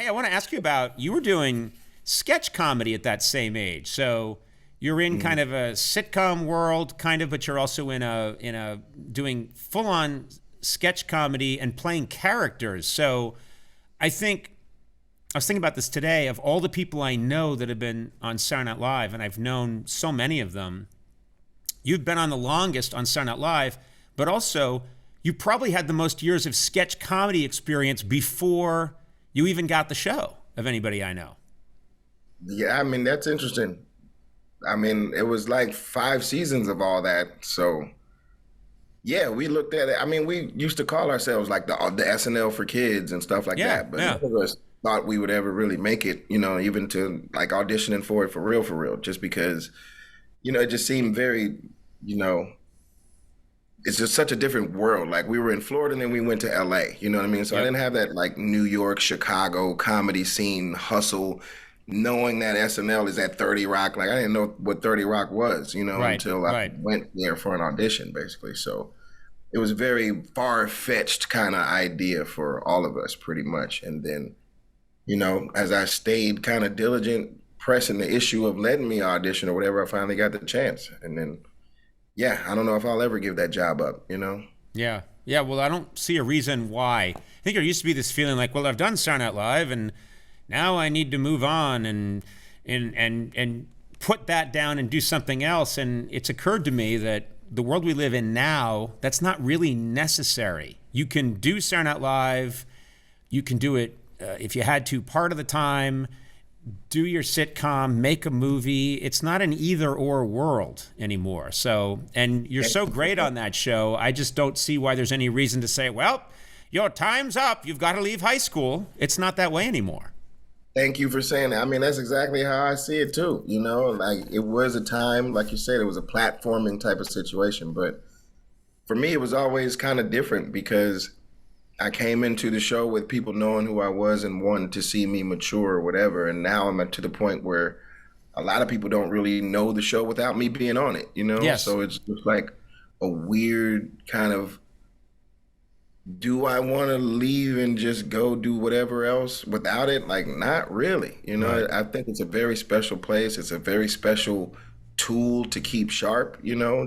Hey, I want to ask you about, you were doing sketch comedy at that same age. So you're in kind of a sitcom world, kind of, but you're also in a doing full on sketch comedy and playing characters. So I think I was thinking about this today. Of all the people I know that have been on Saturday Night Live, and I've known so many of them, you've been on the longest on Saturday Night Live, but also you probably had the most years of sketch comedy experience before you even got the show of anybody I know. Yeah, I mean, that's interesting. I mean, it was like 5 seasons of all that. So, yeah, we looked at it. I mean, we used to call ourselves like the SNL for kids and stuff like Yeah, that, but yeah. none of us thought we would ever really make it, even to like auditioning for it for real, just because, it just seemed very, you know, it's just such a different world. Like we were in Florida and then we went to LA, you know what I mean? So I Yep. didn't have that like New York, Chicago comedy scene hustle, knowing that SNL is at 30 Rock. Like I didn't know what 30 Rock was, Right, until I right. went there for an audition basically. So it was very far-fetched kind of idea for all of us pretty much. And then, as I stayed kind of diligent pressing the issue of letting me audition or whatever, I finally got the chance. And then yeah, I don't know if I'll ever give that job up. Yeah. Yeah. Well, I don't see a reason why. I think there used to be this feeling like, well, I've done Saturday Night Live and now I need to move on and put that down and do something else. And it's occurred to me that the world we live in now, that's not really necessary. You can do Saturday Night Live. You can do it if you had to part of the time, do your sitcom, make a movie. It's not an either or world anymore. So, and you're so great on that show. I just don't see why there's any reason to say, well, your time's up. You've got to leave high school. It's not that way anymore. Thank you for saying that. I mean, that's exactly how I see it too. Like it was a time, like you said, it was a platforming type of situation. But for me, it was always kind of different because I came into the show with people knowing who I was and wanting to see me mature or whatever. And now I'm to the point where a lot of people don't really know the show without me being on it. Yes. So it's just like a weird kind of, do I want to leave and just go do whatever else without it? Like, not really. Right. I think it's a very special place. It's a very special tool to keep sharp,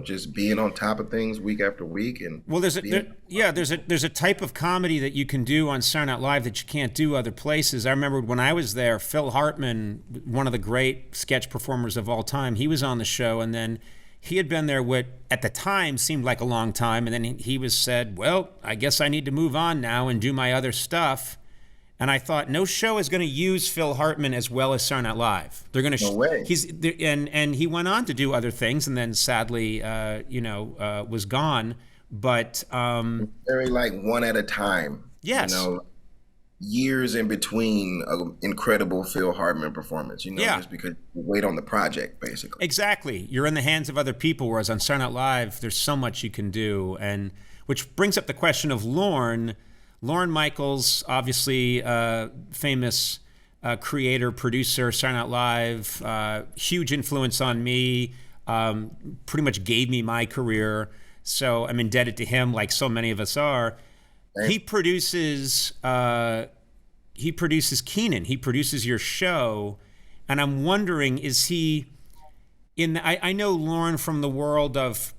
just being on top of things week after week and Well, being. yeah, there's a type of comedy that you can do on Saturday Night Live that you can't do other places. I remember when I was there, Phil Hartman, one of the great sketch performers of all time, he was on the show, and then he had been there what at the time seemed like a long time, and then he was said, "Well, I guess I need to move on now and do my other stuff." And I thought, no show is going to use Phil Hartman as well as Saturday Night Live. They're going to No way. and he went on to do other things, and then sadly, was gone. But Very like one at a time, yes, years in between an incredible Phil Hartman performance, yeah, just because you wait on the project basically. exactly. You're in the hands of other people, whereas on Saturday Night Live, there's so much you can do, and which brings up the question of Lorne. Lorne Michaels, obviously famous creator, producer, Saturday Night Live, huge influence on me, pretty much gave me my career. So I'm indebted to him, like so many of us are. He Right? produces he produces Kenan. He produces your show, and I'm wondering, is he in? I know Lorne from the world of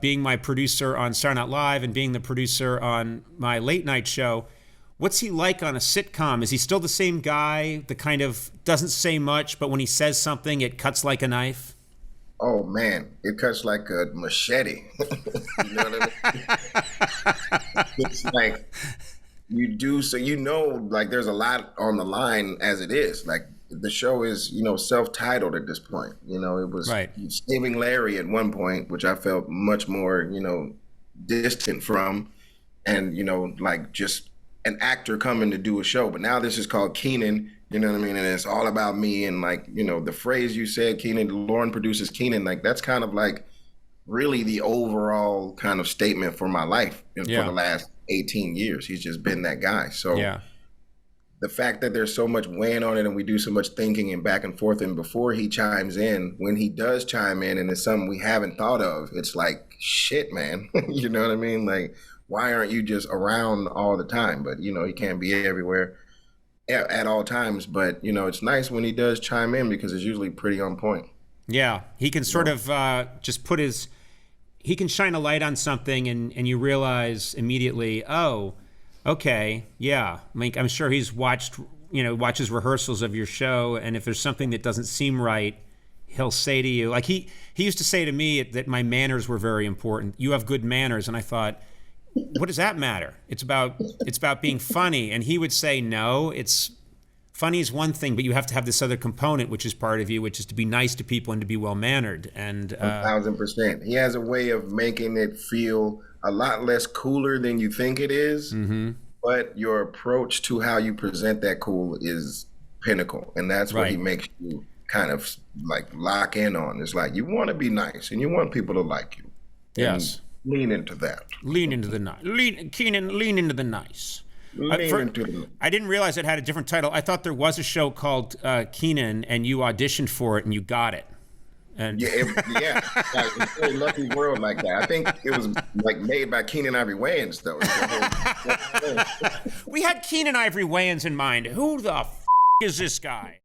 being my producer on Saturday Night Live and being the producer on my late night show. What's he like on a sitcom? Is he still the same guy, the kind of doesn't say much, but when he says something, it cuts like a knife? Oh man, it cuts like a machete. You know what I mean? It's like you do so like there's a lot on the line as it is. Like the show is, self-titled at this point. It was Right. Saving Larry at one point, which I felt much more, distant from, and like just an actor coming to do a show. But now this is called Kenan, you know what I mean? And it's all about me and like, the phrase you said, Kenan, Lorne produces Kenan, like that's kind of like really the overall kind of statement for my life and for the Yeah. last 18 years. He's just been that guy. So Yeah. the fact that there's so much weighing on it and we do so much thinking and back and forth, and before he chimes in, when he does chime in and it's something we haven't thought of, it's like, shit, man. You know what I mean? Like, why aren't you just around all the time? But, he can't be everywhere. at all times. But you know, it's nice when he does chime in because it's usually pretty on point. Yeah, he can sort of just put his, he can shine a light on something, and you realize immediately, oh, okay, yeah. I mean, I'm sure he's watches rehearsals of your show, and if there's something that doesn't seem right, he'll say to you, like he used to say to me that my manners were very important. You have good manners, and I thought, what does that matter? It's about being funny, and he would say, no, it's funny is one thing, but you have to have this other component, which is part of you, which is to be nice to people and to be well mannered. And 1,000%. He has a way of making it feel a lot less cooler than you think it is, but your approach to how you present that cool is pinnacle, and that's what he makes you kind of like lock in on. It's like you want to be nice and you want people to like you. Yes. Lean into that. Lean into the nice. Kenan, lean into the nice. I didn't realize it had a different title. I thought there was a show called Kenan, and you auditioned for it, and you got it. And yeah, like, it's a very lucky world like that. I think it was like made by Kenan Ivory Wayans, though. We had Kenan Ivory Wayans in mind. Who the is this guy?